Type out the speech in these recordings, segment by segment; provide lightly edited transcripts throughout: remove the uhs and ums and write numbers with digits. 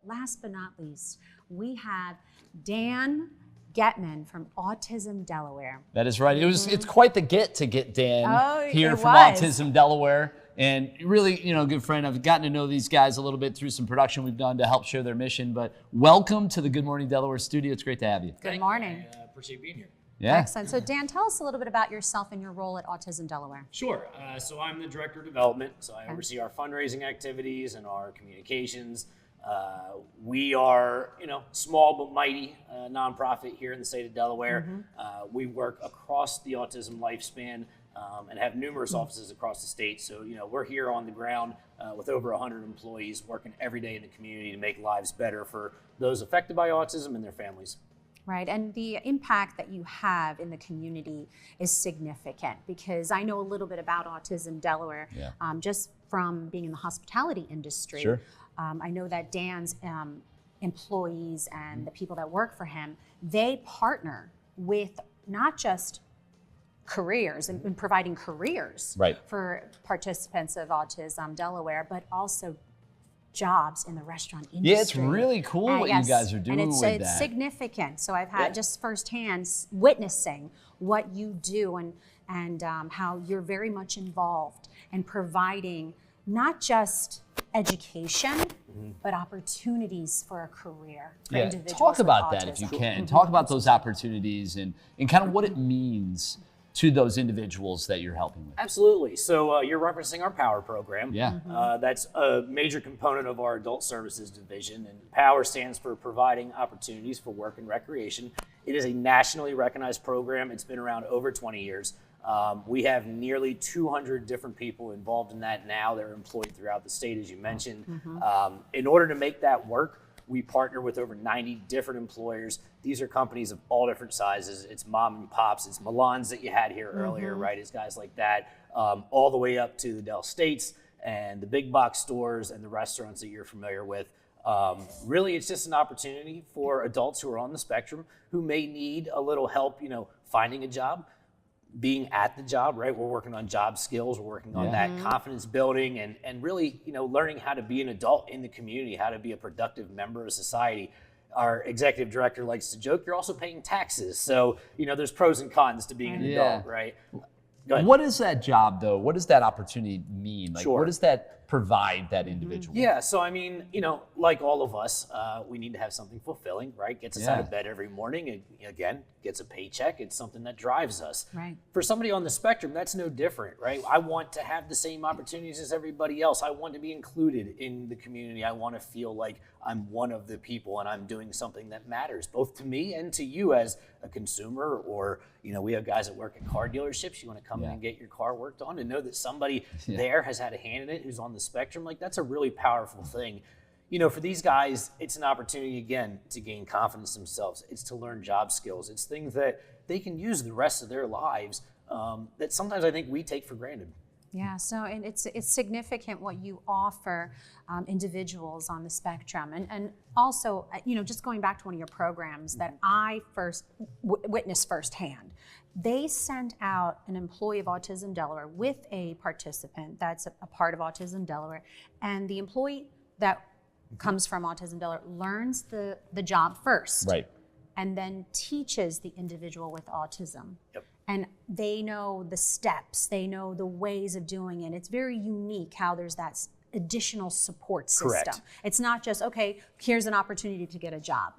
last but not least, we have Dan Getman from Autism Delaware. That is right. It's quite the get to get Dan here from was. Autism Delaware. And really, good friend. I've gotten to know these guys a little bit through some production we've done to help share their mission. But welcome to the Good Morning Delaware studio. It's great to have you. Good morning. I appreciate being here. Yeah. Excellent. So Dan, tell us a little bit about yourself and your role at Autism Delaware. Sure. So I'm the Director of Development. So I oversee our fundraising activities and our communications. We are, small but mighty nonprofit here in the state of Delaware. We work across the autism lifespan and have numerous offices across the state. So, we're here on the ground with over 100 employees working every day in the community to make lives better for those affected by autism and their families. Right, and the impact that you have in the community is significant, because I know a little bit about Autism Delaware just from being in the hospitality industry. Sure. I know that Dan's employees and the people that work for him, they partner with not just careers and providing careers for participants of Autism Delaware, but also jobs in the restaurant industry. Yeah, it's really cool what you guys are doing with that. And it's significant. So I've had just firsthand witnessing what you do and how you're very much involved in providing not just education, but opportunities for a career for individuals talk about with that if you autism. can. Talk about those opportunities and kind of what it means to those individuals that you're helping with. Absolutely. So you're referencing our POWER program. Yeah. That's a major component of our adult services division, and POWER stands for Providing Opportunities for Work and Recreation. It is a nationally recognized program. It's been around over 20 years. We have nearly 200 different people involved in that now. They're employed throughout the state, as you mentioned. In order to make that work, we partner with over 90 different employers. These are companies of all different sizes. It's mom and pops. It's Milan's that you had here earlier, right? It's guys like that, all the way up to the Del States and the big box stores and the restaurants that you're familiar with. Really, it's just an opportunity for adults who are on the spectrum who may need a little help, finding a job, being at the job, right? We're working on job skills. We're working on that confidence building and really, learning how to be an adult in the community, how to be a productive member of society. Our executive director likes to joke, you're also paying taxes. So, there's pros and cons to being an adult, right? Go ahead. What is that job, though? What does that opportunity mean? Like, what does that provide that individual? Yeah, so I mean, like all of us, we need to have something fulfilling, right? Gets us out of bed every morning, and again, gets a paycheck. It's something that drives us. Right. For somebody on the spectrum, that's no different, right? I want to have the same opportunities as everybody else. I want to be included in the community. I want to feel like I'm one of the people and I'm doing something that matters, both to me and to you as a consumer, or, we have guys that work at car dealerships. You want to come in and get your car worked on and know that somebody there has had a hand in it who's on the spectrum. Like, that's a really powerful thing. For these guys, it's an opportunity, again, to gain confidence in themselves. It's to learn job skills. It's things that they can use the rest of their lives that sometimes I think we take for granted. Yeah, so and it's significant what you offer individuals on the spectrum. And also, just going back to one of your programs that I first witnessed firsthand, they sent out an employee of Autism Delaware with a participant that's a part of Autism Delaware, and the employee that comes from Autism Delaware learns the job first, Right. and then teaches the individual with autism. Yep. And they know the steps, they know the ways of doing it. It's very unique how there's that additional support system. Correct. It's not just, okay, here's an opportunity to get a job,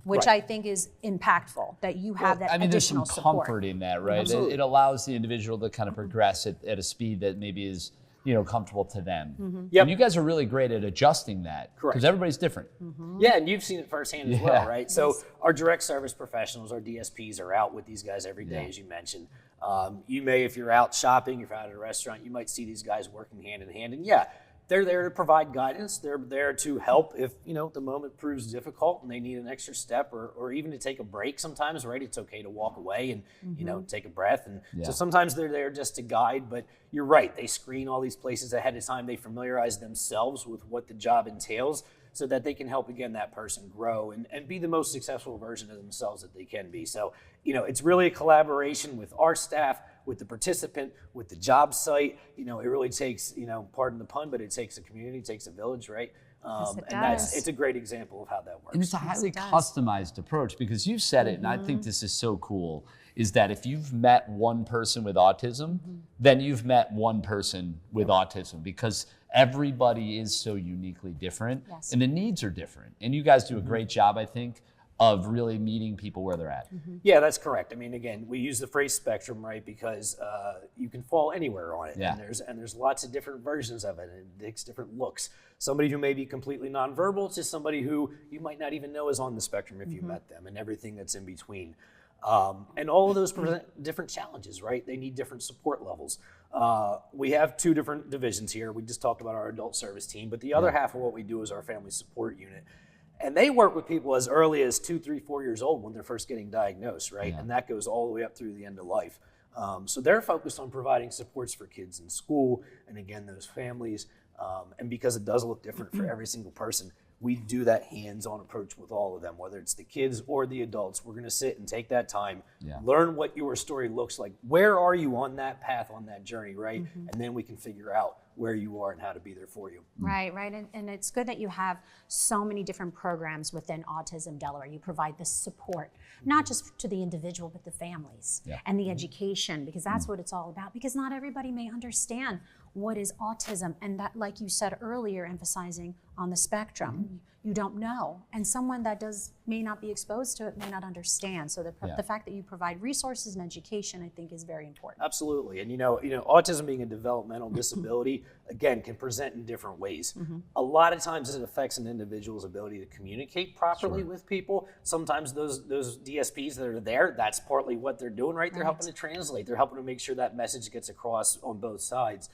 which I think is impactful, that you have that additional there's some support. comfort in that, right? Absolutely. It allows the individual to kind of progress at a speed that maybe is, comfortable to them. Yep. And you guys are really great at adjusting that. Correct. Because everybody's different. Yeah, and you've seen it firsthand as well, right? So our direct service professionals, our DSPs, are out with these guys every day, as you mentioned. You may, if you're out shopping, if you're out at a restaurant, you might see these guys working hand in hand. And they're there to provide guidance. They're there to help if, the moment proves difficult and they need an extra step or even to take a break sometimes, right? It's okay to walk away and, take a breath. And so sometimes they're there just to guide, but you're right. They screen all these places ahead of time. They familiarize themselves with what the job entails so that they can help, again, that person grow and be the most successful version of themselves that they can be. So, it's really a collaboration with our staff, with the participant, with the job site. It really takes, pardon the pun, but it takes a community, it takes a village, right? Yes, it And does. it's a great example of how that works. And it's a highly it does. customized approach, because you've said it, and I think this is so cool, is that if you've met one person with autism, then you've met one person with autism, because everybody is so uniquely different, Yes. and the needs are different. And you guys do a great job, I think, of really meeting people where they're at. Yeah, that's correct. I mean, again, we use the phrase spectrum, right? Because you can fall anywhere on it, Yeah. and there's lots of different versions of it, and it takes different looks. Somebody who may be completely nonverbal to somebody who you might not even know is on the spectrum if you met them, and everything that's in between. And all of those present different challenges, right? They need different support levels. We have two different divisions here. We just talked about our adult service team, but the other half of what we do is our family support unit. And they work with people as early as 2, 3, 4 years old when they're first getting diagnosed, right? Yeah. And that goes all the way up through the end of life. So they're focused on providing supports for kids in school, and again, those families. And because it does look different for every single person, we do that hands-on approach with all of them, whether it's the kids or the adults. We're going to sit and take that time, learn what your story looks like. Where are you on that path, on that journey, right? And then we can figure out where you are and how to be there for you. Right. And it's good that you have so many different programs within Autism Delaware. You provide the support, not just to the individual, but the families and the education, because that's what it's all about. Because not everybody may understand what is autism, and that, like you said earlier, emphasizing on the spectrum, you don't know, and someone that may not be exposed to it may not understand. So the fact that you provide resources and education, I think, is very important. Absolutely. And autism being a developmental disability, again, can present in different ways. A lot of times it affects an individual's ability to communicate properly with people. Sometimes those DSPs that are there, that's partly what they're doing, right? They're helping to translate. They're helping to make sure that message gets across on both sides.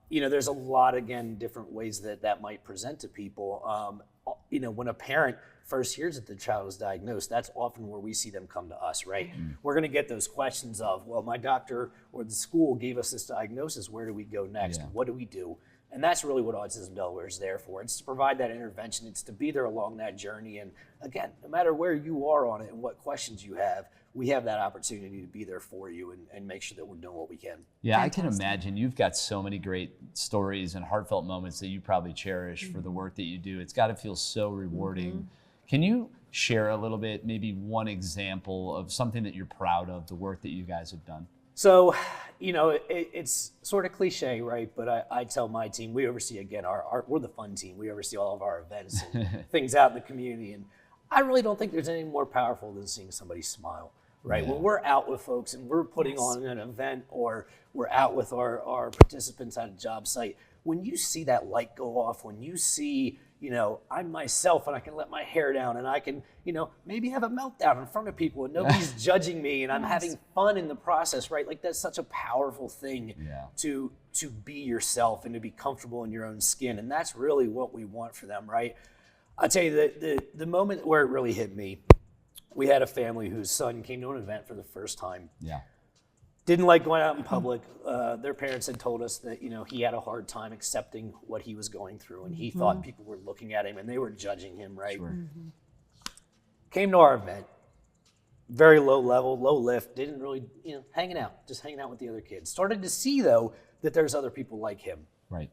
There's a lot, again, different ways that might present to people. When a parent first hears that the child is diagnosed, that's often where we see them come to us, right? We're going to get those questions of, well, my doctor or the school gave us this diagnosis. Where do we go next? What do we do? And that's really what Autism Delaware is there for. It's to provide that intervention. It's to be there along that journey. And again, no matter where you are on it and what questions you have, we have that opportunity to be there for you and make sure that we're doing what we can. Yeah, I can imagine you've got so many great stories and heartfelt moments that you probably cherish for the work that you do. It's got to feel so rewarding. Can you share a little bit, maybe one example of something that you're proud of, the work that you guys have done? So, it's sort of cliche, right? But I tell my team, we oversee, again, we're the fun team. We oversee all of our events and things out in the community. And I really don't think there's anything more powerful than seeing somebody smile, right? When we're out with folks and we're putting on an event, or we're out with our participants at a job site, when you see that light go off, when you see, I'm myself and I can let my hair down and I can, maybe have a meltdown in front of people and nobody's judging me and I'm having fun in the process, right? Like, that's such a powerful thing to be yourself and to be comfortable in your own skin. And that's really what we want for them, right? I'll tell you the moment where it really hit me, we had a family whose son came to an event for the first time. Didn't like going out in public. Their parents had told us that, he had a hard time accepting what he was going through, and he thought people were looking at him and they were judging him, right? Came to our event, very low level, low lift, didn't really, just hanging out with the other kids. Started to see, though, that there's other people like him. Right.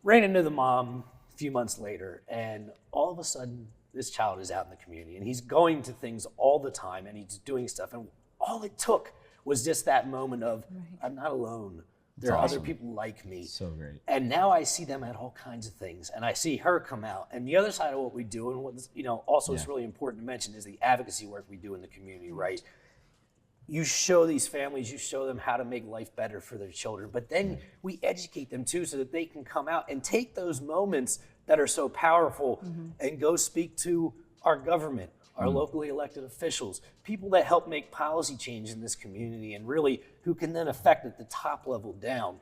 Ran into the mom a few months later, and all of a sudden, this child is out in the community, and he's going to things all the time, and he's doing stuff, and all it took was just that moment of, I'm not alone. There are other people like me. So great. And now I see them at all kinds of things, and I see her come out. And the other side of what we do, and what also is really important to mention, is the advocacy work we do in the community, right? You show these families, you show them how to make life better for their children, but then we educate them too so that they can come out and take those moments that are so powerful and go speak to our government, our locally elected officials, people that help make policy change in this community, and really who can then affect at the top level down,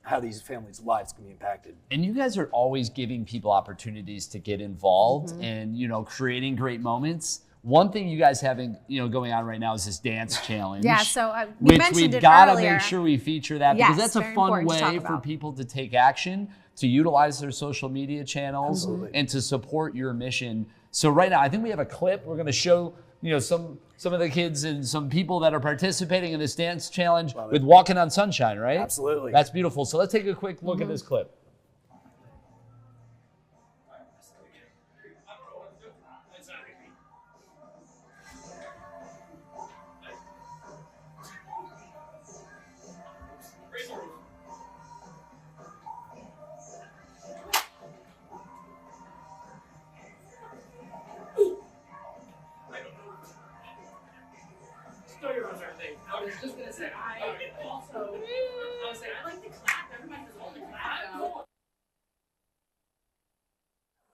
how these families' lives can be impacted. And you guys are always giving people opportunities to get involved and, creating great moments. One thing you guys have going on right now is this dance challenge. Yeah, so we mentioned we've it got to earlier. make sure we feature that, Yes, because that's a very fun important to way talk for about. people to take action, to utilize their social media channels, and to support your mission. So right now, I think we have a clip. We're going to show some of the kids and some people that are participating in this dance challenge with Walking on Sunshine, right? Absolutely. That's beautiful. So let's take a quick look at this clip. I was just gonna say, I like to clap. Everybody does all the clap.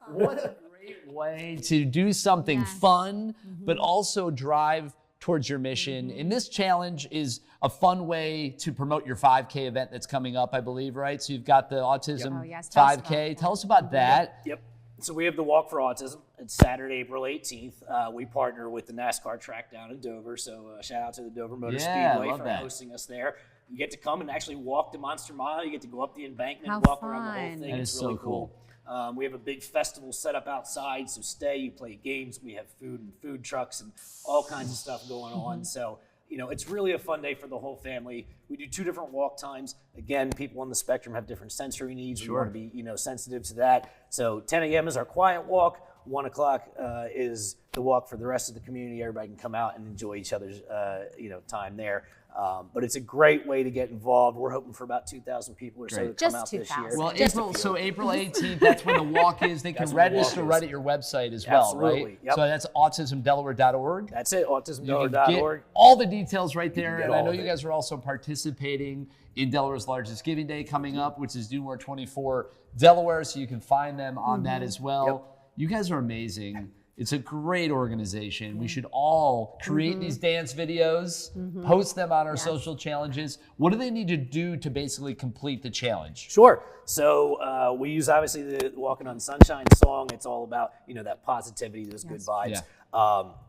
What a great way to do something fun, but also drive towards your mission. And this challenge is a fun way to promote your 5K event that's coming up, I believe, right? So you've got the Autism 5K. Tell us about that. Yep. So we have the Walk for Autism. It's Saturday, April 18th. We partner with the NASCAR track down in Dover. So shout out to the Dover Motor Speedway for hosting us there. You get to come and actually walk the Monster Mile. You get to go up the embankment and walk around the whole thing. That it's is really so cool. We have a big festival set up outside. So stay, you play games. We have food and food trucks and all kinds of stuff going on. So it's really a fun day for the whole family. We do 2 different walk times. Again, people on the spectrum have different sensory needs. We want to be, sensitive to that. So 10 a.m. is our quiet walk. 1 o'clock is the walk for the rest of the community. Everybody can come out and enjoy each other's, time there. But it's a great way to get involved. We're hoping for about 2,000 people or so to come out this year. Well, April 18th, that's when the walk is. They can register right at your website as well, right? Yep. So that's autismdelaware.org. That's it, autismdelaware.org. All the details right there. And I know you guys are also participating in Delaware's largest giving day coming up, which is Do More 24 Delaware. So you can find them on that as well. Yep. You guys are amazing. It's a great organization. We should all create these dance videos, post them on our social challenges. What do they need to do to basically complete the challenge? Sure. So we use obviously the Walking on Sunshine song. It's all about, that positivity, those good vibes.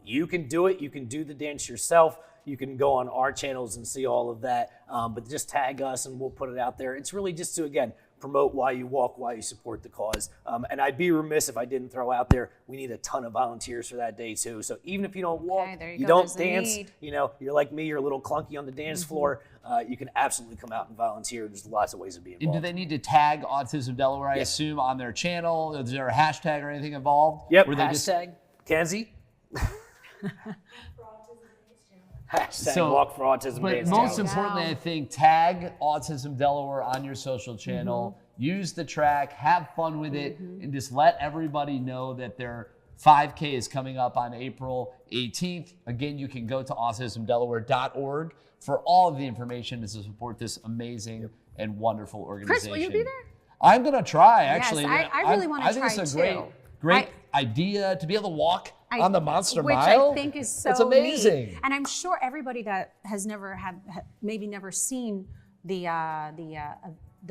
You can do it. You can do the dance yourself. You can go on our channels and see all of that. But just tag us and we'll put it out there. It's really just to, again, promote why you walk, why you support the cause. And I'd be remiss if I didn't throw out there, we need a ton of volunteers for that day too. So even if you don't walk, you don't dance, you're like me, you're a little clunky on the dance floor, you can absolutely come out and volunteer. There's lots of ways to be involved. And do they need to tag Autism Delaware, I assume, on their channel? Is there a hashtag or anything involved? Yep, hashtag Kenzie. Hashtag Walk for Autism Dance But most importantly, I think tag Autism Delaware on your social channel, use the track, have fun with it, and just let everybody know that their 5K is coming up on April 18th. Again, you can go to autismdelaware.org for all of the information to support this amazing and wonderful organization. Chris, will you be there? I'm going to try, actually. Yes, I really want to try, I think it's a great idea to be able to walk on the Monster which Mile. I think is so It's amazing. Neat. And I'm sure everybody that has never maybe never seen the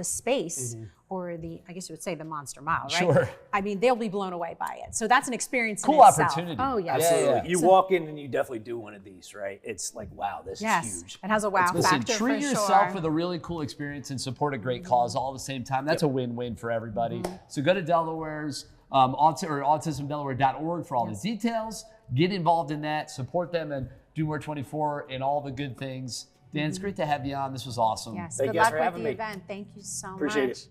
space or I guess you would say the Monster Mile, right? Sure. I mean, they'll be blown away by it. So that's an experience Cool in itself. opportunity. Oh, yeah. Absolutely. Yeah. You walk in and you definitely do one of these, right? It's like, wow, this is huge. It has a wow Listen, factor treat for yourself sure. with a really cool experience and support a great cause all at the same time. That's a win-win for everybody. So go to Delaware's autismdelaware.org for all the details. Get involved in that. Support them and Do More 24 and all the good things. Dan, it's great to have you on. This was awesome. Yes. Thank Good you guys luck for with having the me. event. Thank you so much. Appreciate it.